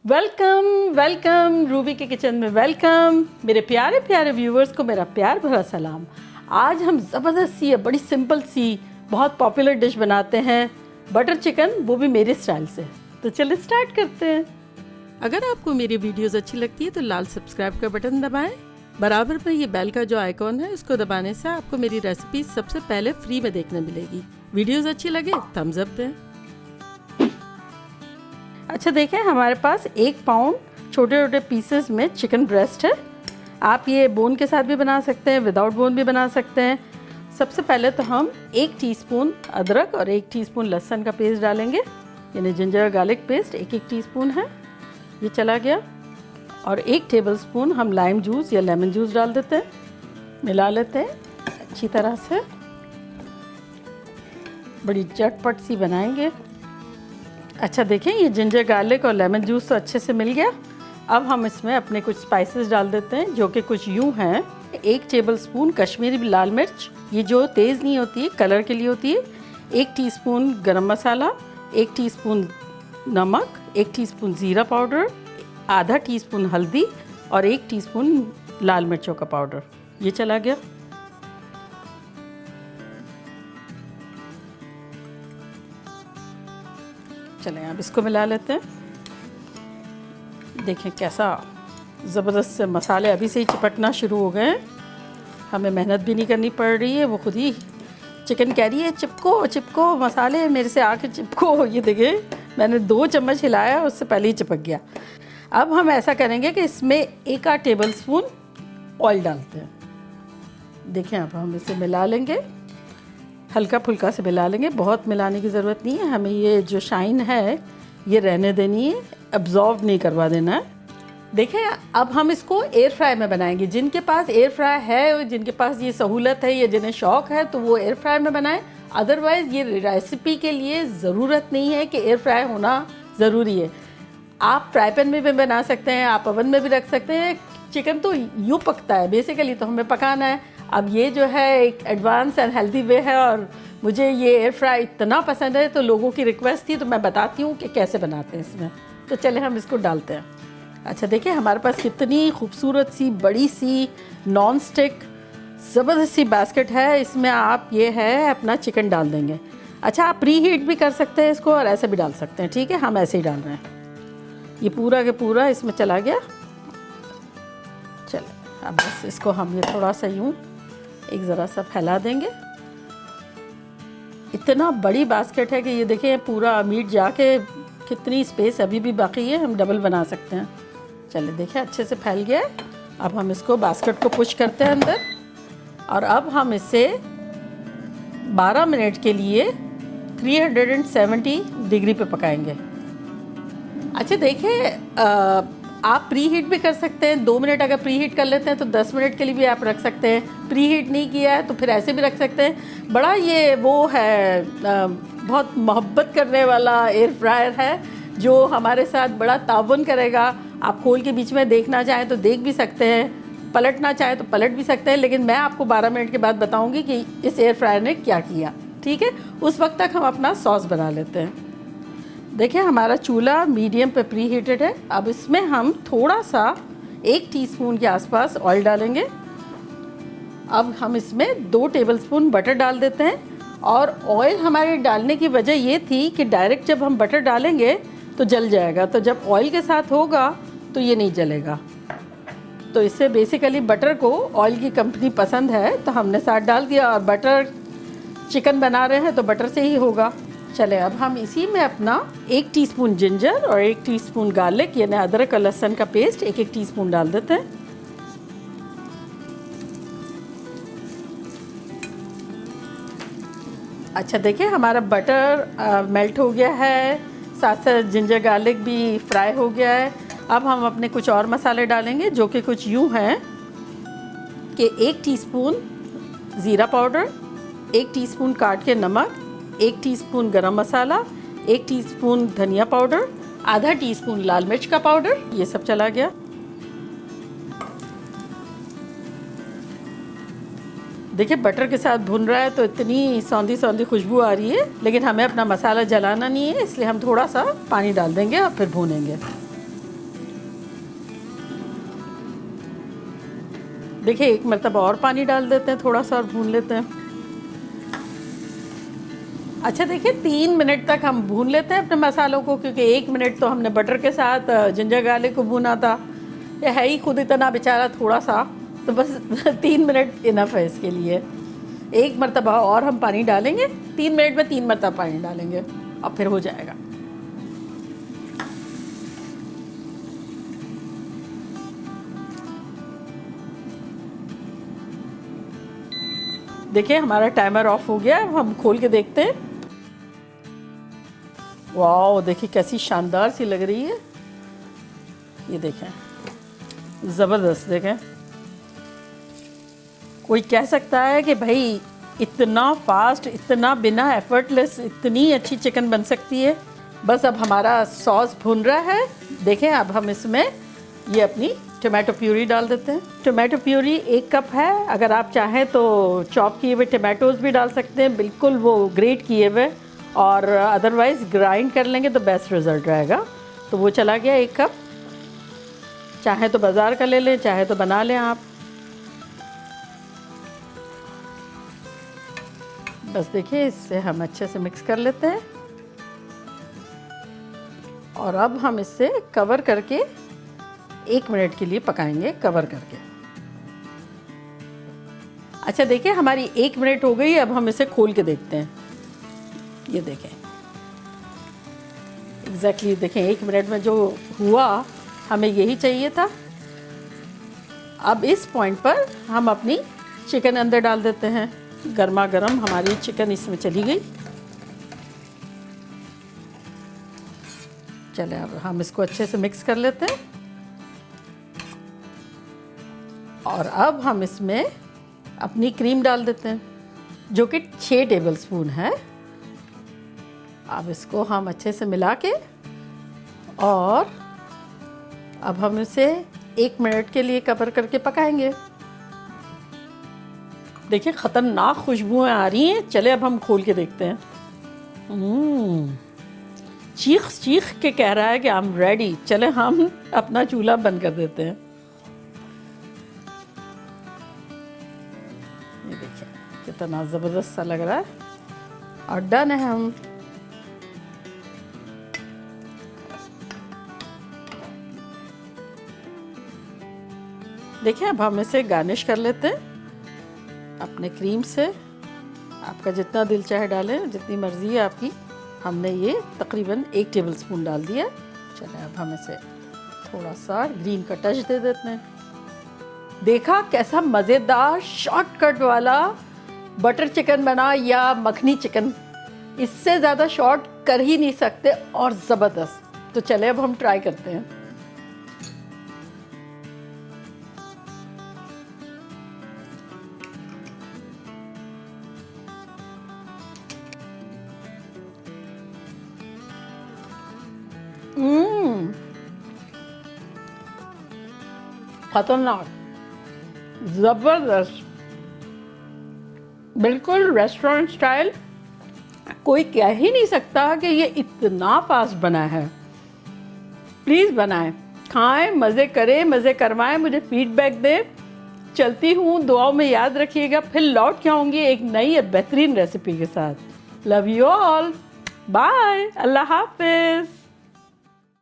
Welcome welcome Ruby के kitchen में welcome. मेरे प्यारे प्यारे व्यूवर्स को मेरा प्यार भरा सलाम। आज हम ज़बरदस्त सी बड़ी सिंपल सी बहुत पॉपुलर डिश बनाते हैं, बटर चिकन, वो भी मेरे स्टाइल से। तो चलिए स्टार्ट करते हैं। अगर आपको मेरी वीडियोस अच्छी लगती है तो लाल सब्सक्राइब का बटन दबाएं। बराबर में ये बेल का जो आइकॉन है उसको दबाने से आपको मेरी रेसिपी सबसे पहले फ्री में देखने मिलेगी। वीडियोस अच्छी लगे थम्स अप दें। अच्छा देखें, हमारे पास 1 पाउंड छोटे छोटे पीसेस में चिकन ब्रेस्ट है। आप ये बोन के साथ भी बना सकते हैं, विदाउट बोन भी बना सकते हैं। सबसे पहले तो हम 1 टीस्पून अदरक और 1 टीस्पून लहसुन का पेस्ट डालेंगे, यानी जिंजर गार्लिक पेस्ट 1 टीस्पून है, ये चला गया। और 1 टेबलस्पून हम लाइम जूस या लेमन जूस डाल देते हैं, मिला लेते हैं अच्छी तरह से। बड़ी चटपट सी बनाएंगे। अच्छा देखें, ये जिंजर गार्लिक और लेमन जूस तो अच्छे से मिल गया। अब हम इसमें अपने कुछ स्पाइसेस डाल देते हैं, जो कि कुछ यूँ हैं। 1 टेबलस्पून कश्मीरी लाल मिर्च, ये जो तेज़ नहीं होती है, कलर के लिए होती है। 1 टीस्पून गरम मसाला, 1 टीस्पून नमक, 1 टीस्पून ज़ीरा पाउडर, आधा टीस्पून हल्दी और 1 टीस्पून लाल मिर्चों का पाउडर, ये चला गया। चलें अब इसको मिला लेते हैं। देखें कैसा ज़बरदस्त से मसाले अभी से ही चिपकना शुरू हो गए हैं। हमें मेहनत भी नहीं करनी पड़ रही है, वो खुद ही चिकन कह रही है चिपको चिपको, मसाले मेरे से आके चिपको। ये देखें, मैंने 2 चम्मच हिलाया, उससे पहले ही चिपक गया। अब हम ऐसा करेंगे कि इसमें 1 टेबलस्पून ऑयल डालते हैं। देखें अब हम इसे मिला लेंगे, हल्का फुल्का से मिला लेंगे, बहुत मिलाने की ज़रूरत नहीं है। हमें ये जो शाइन है ये रहने देनी है, अब्जॉर्ब नहीं करवा देना है। देखें अब हम इसको एयर फ्राई में बनाएंगे। जिनके पास एयर फ्राई है और जिनके पास ये सहूलत है या जिन्हें शौक़ है तो वो एयर फ्राई में बनाएं। अदरवाइज़ ये रेसिपी के लिए ज़रूरत नहीं है कि एयर फ्राई होना ज़रूरी है। आप फ्राई पैन में भी बना सकते हैं, आप ओवन में भी रख सकते हैं। चिकन तो यूँ पकता है, बेसिकली तो हमें पकाना है। अब ये जो है एक एडवांस एंड हेल्दी वे है और मुझे ये एयर फ्राई इतना पसंद है तो लोगों की रिक्वेस्ट थी, तो मैं बताती हूँ कि कैसे बनाते हैं इसमें। तो चले हम इसको डालते हैं। अच्छा देखिए, हमारे पास कितनी खूबसूरत सी बड़ी सी नॉन स्टिक ज़बरदस्त सी बास्केट है। इसमें आप ये है अपना चिकन डाल देंगे। अच्छा, आप प्री हीट भी कर सकते हैं इसको और ऐसे भी डाल सकते हैं, ठीक है। हम ऐसे ही डाल रहे हैं। ये पूरा के पूरा इसमें चला गया। चलो अब बस इसको हम ये थोड़ा सा यूँ एक ज़रा सा फैला देंगे। इतना बड़ी बास्केट है कि ये देखें पूरा मीट जाके कितनी स्पेस अभी भी बाकी है, हम डबल बना सकते हैं। चलिए देखिए अच्छे से फैल गया है। अब हम इसको बास्केट को पुश करते हैं अंदर और अब हम इसे 12 मिनट के लिए 370 डिग्री पे पकाएंगे। अच्छा देखिए, आप प्री हीट भी कर सकते हैं। 2 मिनट अगर प्री हीट कर लेते हैं तो 10 मिनट के लिए भी आप रख सकते हैं। प्री हीट नहीं किया है तो फिर ऐसे भी रख सकते हैं। बड़ा ये वो है, बहुत मोहब्बत करने वाला एयर फ्रायर है जो हमारे साथ बड़ा ताउन करेगा। आप खोल के बीच में देखना चाहें तो देख भी सकते हैं, पलटना चाहें तो पलट भी सकते हैं। लेकिन मैं आपको 12 मिनट के बाद बताऊँगी कि इस एयर फ्रायर ने क्या किया, ठीक है। उस वक्त तक हम अपना सॉस बना लेते हैं। देखिए हमारा चूल्हा मीडियम पे प्री हीटेड है। अब इसमें हम थोड़ा सा 1 टीस्पून के आसपास ऑयल डालेंगे। अब हम इसमें 2 टेबलस्पून बटर डाल देते हैं। और ऑयल हमारे डालने की वजह ये थी कि डायरेक्ट जब हम बटर डालेंगे तो जल जाएगा, तो जब ऑयल के साथ होगा तो ये नहीं जलेगा। तो इससे बेसिकली बटर को ऑयल की कंपनी पसंद है तो हमने साथ डाल दिया। और बटर चिकन बना रहे हैं तो बटर से ही होगा। चले अब हम इसी में अपना 1 टीस्पून जिंजर और 1 टीस्पून गार्लिक यानी अदरक और लहसुन का पेस्ट 1 टीस्पून डाल देते हैं। अच्छा देखिए, हमारा बटर मेल्ट हो गया है, साथ साथ जिंजर गार्लिक भी फ्राई हो गया है। अब हम अपने कुछ और मसाले डालेंगे, जो कि कुछ यूँ हैं कि 1 टीस्पून ज़ीरा पाउडर, 1 टीस्पून काट के नमक, 1 टीस्पून गरम मसाला, 1 टीस्पून धनिया पाउडर, आधा टीस्पून लाल मिर्च का पाउडर, ये सब चला गया। देखिए बटर के साथ भुन रहा है तो इतनी सौंधी सौंधी खुशबू आ रही है, लेकिन हमें अपना मसाला जलाना नहीं है, इसलिए हम थोड़ा सा पानी डाल देंगे और फिर भूनेंगे। देखिए एक मरतबा और पानी डाल देते हैं थोड़ा सा और भून लेते हैं। अच्छा देखिए 3 मिनट तक हम भून लेते हैं अपने मसालों को, क्योंकि 1 मिनट तो हमने बटर के साथ जिंजर गार्लिक को भूना था। ये है ही खुद इतना बेचारा थोड़ा सा, तो बस 3 मिनट इनफ है इसके लिए। एक मरतबा और हम पानी डालेंगे, 3 मिनट में 3 मरतबा पानी डालेंगे और फिर हो जाएगा। देखिए हमारा टाइमर ऑफ हो गया, अब हम खोल के देखते हैं। वाह देखिए कैसी शानदार सी लग रही है, ये देखें ज़बरदस्त। देखें कोई कह सकता है कि भाई इतना फास्ट, इतना बिना एफर्टलेस इतनी अच्छी चिकन बन सकती है। बस अब हमारा सॉस भुन रहा है। देखें अब हम इसमें ये अपनी टमाटो प्यूरी डाल देते हैं। टमाटो प्यूरी 1 कप है। अगर आप चाहें तो चॉप किए हुए टमाटोज़ भी डाल सकते हैं, बिल्कुल वो ग्रेट किए हुए, और अदरवाइज़ ग्राइंड कर लेंगे तो बेस्ट रिज़ल्ट रहेगा। तो वो चला गया 1 कप। चाहे तो बाज़ार का ले लें, चाहे तो बना लें आप। बस देखिए इससे हम अच्छे से मिक्स कर लेते हैं और अब हम इससे कवर करके 1 मिनट के लिए पकाएंगे, कवर करके। अच्छा देखिए हमारी 1 मिनट हो गई, अब हम इसे खोल के देखते हैं। ये देखें एग्जैक्टली देखें 1 मिनट में जो हुआ हमें यही चाहिए था। अब इस पॉइंट पर हम अपनी चिकन अंदर डाल देते हैं। गर्मा गर्म हमारी चिकन इसमें चली गई। चले अब हम इसको अच्छे से मिक्स कर लेते हैं और अब हम इसमें अपनी क्रीम डाल देते हैं जो कि 6 टेबलस्पून है। अब इसको हम अच्छे से मिला के और अब हम इसे 1 मिनट के लिए कवर करके पकाएंगे। देखिए ख़तरनाक खुशबुएं आ रही हैं। चले अब हम खोल के देखते हैं। चीख चीख के कह रहा है कि आई एम रेडी। चले हम अपना चूल्हा बंद कर देते हैं। ये देखिए कितना ज़बरदस्त सा लग रहा है और डन है हम। देखिए अब हम इसे गार्निश कर लेते हैं अपने क्रीम से। आपका जितना दिल चाहे डालें, जितनी मर्ज़ी है आपकी। हमने ये तकरीबन 1 टेबलस्पून डाल दिया। चलिए अब हम इसे थोड़ा सा ग्रीन का टच दे देते हैं। देखा कैसा मज़ेदार शॉर्टकट वाला बटर चिकन बना या मखनी चिकन। इससे ज़्यादा शॉर्ट कर ही नहीं सकते और ज़बरदस्त। तो चले अब हम ट्राई करते हैं। खतरनाक, ज़बरदस्त, बिल्कुल रेस्टोरेंट स्टाइल। कोई कह ही नहीं सकता कि ये इतना फास्ट बना है। प्लीज़ बनाएं, खाएं, मज़े करें, मज़े करवाएं, मुझे फीडबैक दें। चलती हूँ, दुआओं में याद रखिएगा। फिर लौट के आऊँगी एक नई और बेहतरीन रेसिपी के साथ। लव यू ऑल, बाय, अल्लाह हाफिज़।